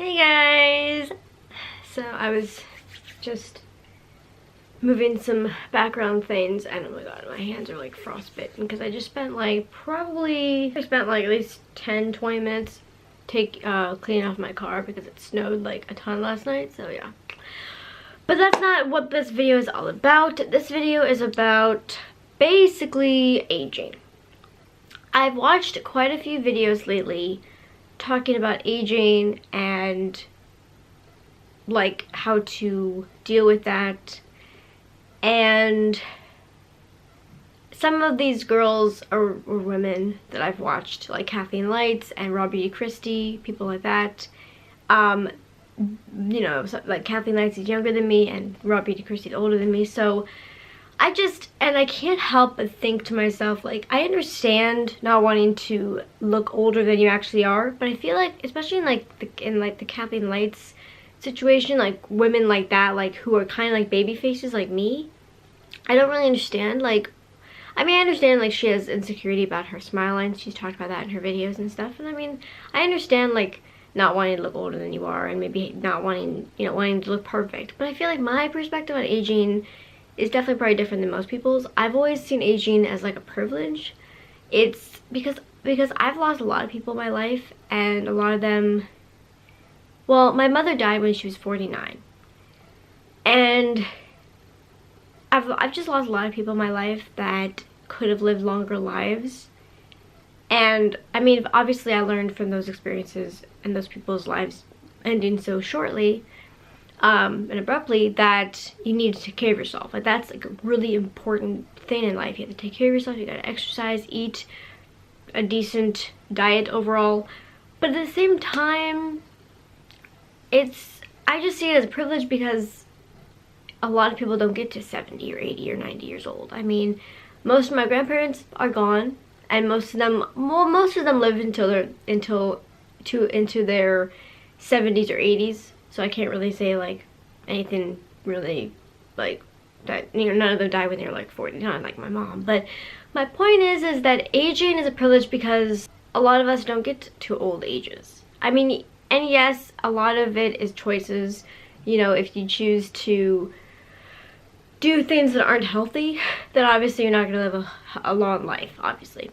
Hey guys! So I was just moving some background things and oh my god, my hands are like frostbitten because I just spent like at least 10-20 minutes cleaning off my car because it snowed like a ton last night, so yeah. But that's not what this video is all about. This video is about basically aging. I've watched quite a few videos lately talking about aging and like how to deal with that, and some of these girls or women that I've watched, like Kathleen Lights and Raw Beauty Kristi, people like that, you know, so, like Kathleen Lights is younger than me and Raw Beauty Kristi is older than me, so I can't help but think to myself, like, I understand not wanting to look older than you actually are, but I feel like, especially in the Kathleen Lights situation, like women like that, like who are kind of like baby faces like me, I don't really understand. Like, I mean, I understand like she has insecurity about her smile lines. She's talked about that in her videos and stuff, and I mean, I understand like not wanting to look older than you are and maybe not wanting, you know, wanting to look perfect, but I feel like my perspective on aging is definitely probably different than most people's. I've always seen aging as like a privilege. It's because I've lost a lot of people in my life, and a lot of them, well, my mother died when she was 49, and I've just lost a lot of people in my life that could have lived longer lives. And I mean, obviously I learned from those experiences and those people's lives ending so shortly and abruptly that you need to take care of yourself. Like, that's like a really important thing in life. You have to take care of yourself. You gotta exercise, eat a decent diet overall, but at the same time, I just see it as a privilege because a lot of people don't get to 70 or 80 or 90 years old. I mean, most of my grandparents are gone, and most of them live into their 70s or 80s. So I can't really say like anything really like that, you know, none of them die when they're like 40, not like my mom. But my point is that aging is a privilege because a lot of us don't get to old ages. I mean, and yes, a lot of it is choices. You know, if you choose to do things that aren't healthy, then obviously you're not going to live a long life, obviously.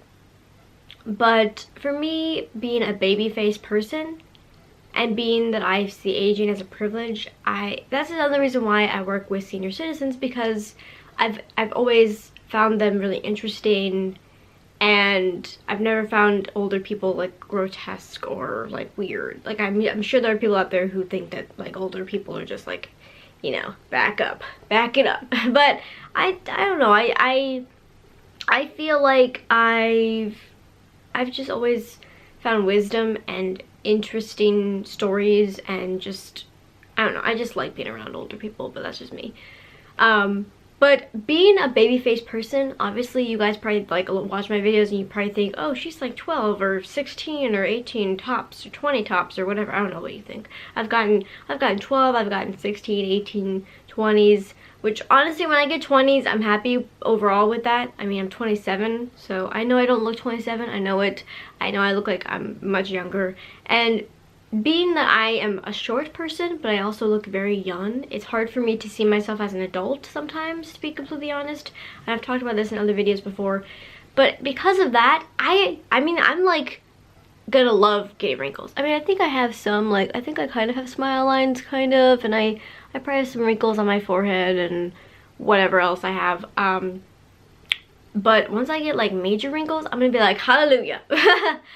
But for me, being a baby-faced person, and being that I see aging as a privilege, that's another reason why I work with senior citizens, because I've always found them really interesting, and I've never found older people like grotesque or like weird. Like, I'm sure there are people out there who think that like older people are just like, you know, back it up. But I don't know. I feel like I've just always found wisdom and interesting stories, and just, I don't know, I just like being around older people, but that's just me. But being a baby-faced person, obviously you guys probably like watch my videos and you probably think, oh, she's like 12 or 16 or 18 tops or 20 tops or whatever. I don't know what you think. I've gotten 12, I've gotten 16, 18, 20s, which honestly, when I get 20s, I'm happy overall with that. I mean, I'm 27, so I know I don't look 27. I know I look like I'm much younger. And being that I am a short person, but I also look very young, it's hard for me to see myself as an adult sometimes, to be completely honest. And I've talked about this in other videos before. But because of that, I mean, I'm like gonna love getting wrinkles. I mean, I think I have some, like, I think I kind of have smile lines, kind of, and I probably have some wrinkles on my forehead and whatever else I have. But once I get like major wrinkles, I'm gonna be like, hallelujah.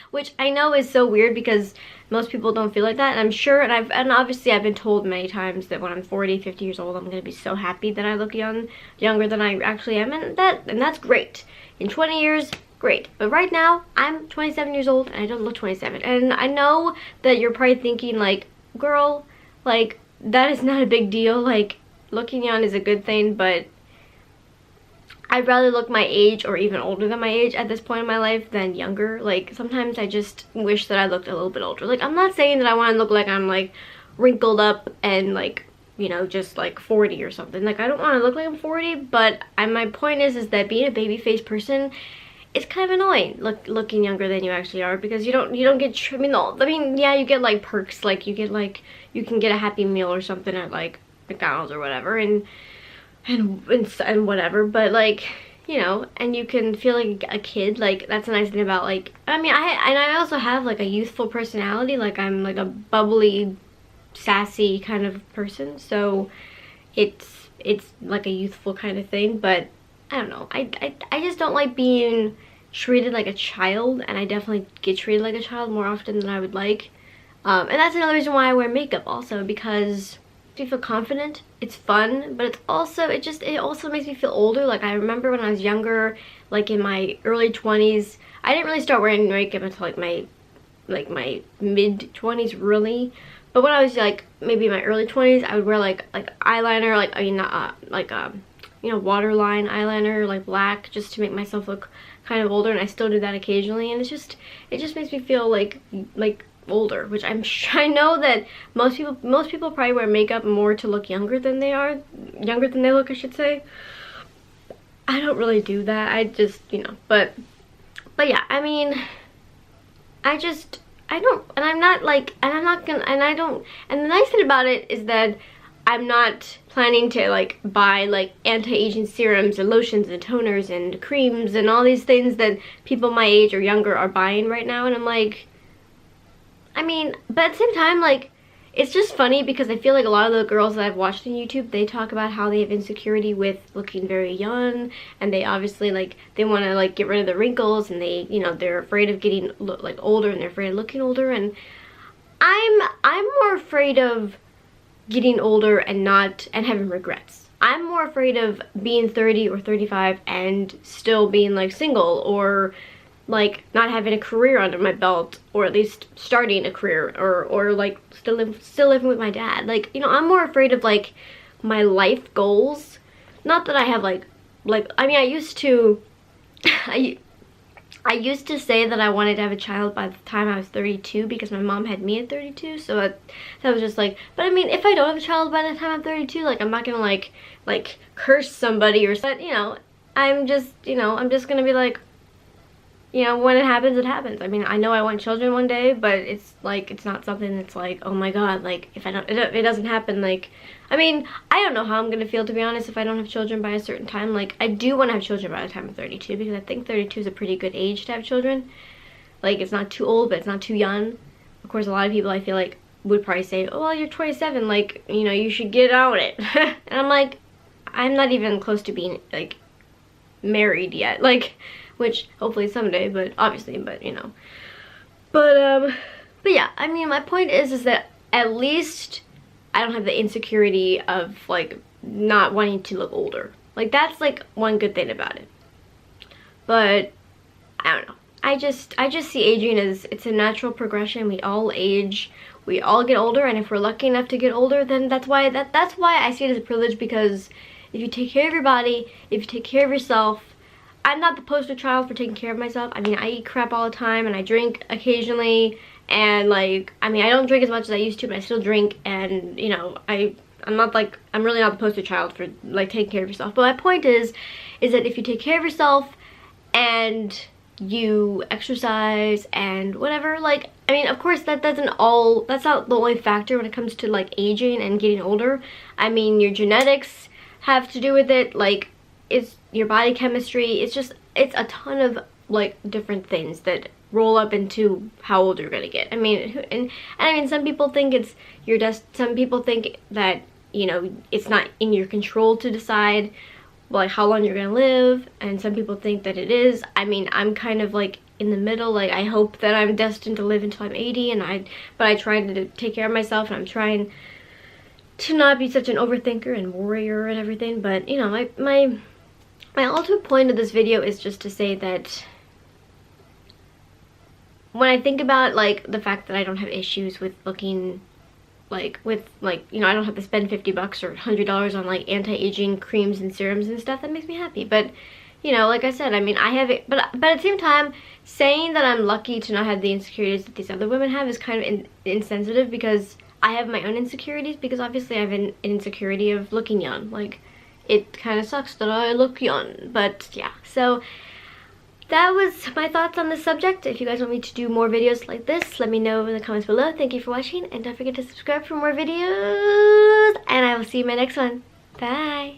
Which I know is so weird because most people don't feel like that, and I'm sure, and obviously I've been told many times that when I'm 40, 50 years old, I'm gonna be so happy that I look younger than I actually am, and that's great. In 20 years, great. But right now, I'm 27 years old and I don't look 27. And I know that you're probably thinking like, girl, like, that is not a big deal. Like, looking young is a good thing, but I'd rather look my age or even older than my age at this point in my life than younger. Like, sometimes I just wish that I looked a little bit older. Like, I'm not saying that I want to look like I'm like wrinkled up and like, you know, just like 40 or something. Like, I don't want to look like I'm 40, but my point is that being a baby-faced person, it's kind of annoying looking younger than you actually are, because you don't get, I mean, yeah, you get like perks, like you get like, you can get a Happy Meal or something at like McDonald's or whatever, and whatever, but like, you know, and you can feel like a kid. Like, that's a nice thing about, like, I mean, I also have like a youthful personality. Like, I'm like a bubbly, sassy kind of person, so it's like a youthful kind of thing. But I don't know, I just don't like being treated like a child, and I definitely get treated like a child more often than I would like. And that's another reason why I wear makeup also, because you feel confident, it's fun, but it's also, it also makes me feel older. Like, I remember when I was younger, like in my early 20s, I didn't really start wearing makeup until like my mid 20s, really. But when I was like maybe in my early 20s, I would wear like eyeliner, like, I mean, not you know, waterline eyeliner, like black, just to make myself look kind of older, and I still do that occasionally, and it just makes me feel like older, which I know that most people probably wear makeup more to look younger than they look, I should say. I don't really do that. I just, you know, but yeah, I mean, I don't, and I'm not like, and I'm not gonna, and I don't, and the nice thing about it is that I'm not planning to like buy like anti-aging serums and lotions and toners and creams and all these things that people my age or younger are buying right now, and I'm like, I mean, but at the same time, like, it's just funny because I feel like a lot of the girls that I've watched on YouTube, they talk about how they have insecurity with looking very young, and they obviously, like, they want to, like, get rid of the wrinkles, and they, you know, they're afraid of getting, like, older, and they're afraid of looking older, and I'm more afraid of getting older and having regrets. I'm more afraid of being 30 or 35 and still being, like, single, or like not having a career under my belt, or at least starting a career, or like still living with my dad. Like, you know, I'm more afraid of like my life goals. Not that I have like I mean, I used to say that I wanted to have a child by the time I was 32, because my mom had me at 32, so that was just like, but I mean, if I don't have a child by the time I'm 32, like, I'm not gonna like curse somebody or something, you know. I'm just, you know, I'm just gonna be like, you know, when it happens, it happens. I mean, I know I want children one day, but it's like, it's not something that's like, oh my god, like, if I don't, it doesn't happen, like, I mean, I don't know how I'm gonna feel, to be honest, if I don't have children by a certain time. Like, I do want to have children by the time I'm 32, because I think 32 is a pretty good age to have children. Like, it's not too old, but it's not too young. Of course, a lot of people, I feel like, would probably say, oh, well, you're 27, like, you know, you should get on it. And I'm like, I'm not even close to being, like, married yet, like, which hopefully someday, but obviously, but you know, but yeah, I mean, my point is that at least I don't have the insecurity of like not wanting to look older. Like, that's like one good thing about it. But I don't know, I just see aging as, it's a natural progression. We all age, we all get older, and if we're lucky enough to get older, then that's why I see it as a privilege, because if you take care of your body, if you take care of yourself, I'm not the poster child for taking care of myself. I mean, I eat crap all the time, and I drink occasionally, and like, I mean, I don't drink as much as I used to, but I still drink, and you know, I'm really not the poster child for like taking care of yourself. But my point is that if you take care of yourself and you exercise and whatever, like, I mean, of course that's not the only factor when it comes to like aging and getting older. I mean, your genetics have to do with it, like, it's your body chemistry, it's a ton of like different things that roll up into how old you're gonna get. I mean, and I mean, some people think it's some people think that, you know, it's not in your control to decide like how long you're gonna live, and some people think that it is. I mean, I'm kind of like in the middle. Like, I hope that I'm destined to live until I'm 80, but I try to take care of myself, and I'm trying to not be such an overthinker and worrier and everything. But you know, my ultimate point of this video is just to say that when I think about like the fact that I don't have issues with looking like, you know, I don't have to spend $50 or $100 on like anti-aging creams and serums and stuff, that makes me happy. But you know, like I said, I mean, I have it, but at the same time, saying that I'm lucky to not have the insecurities that these other women have is kind of insensitive, because I have my own insecurities, because obviously I have an insecurity of looking young. Like, it kind of sucks that I look young, but yeah. So that was my thoughts on this subject. If you guys want me to do more videos like this, let me know in the comments below. Thank you for watching, and don't forget to subscribe for more videos, and I will see you in my next one. Bye!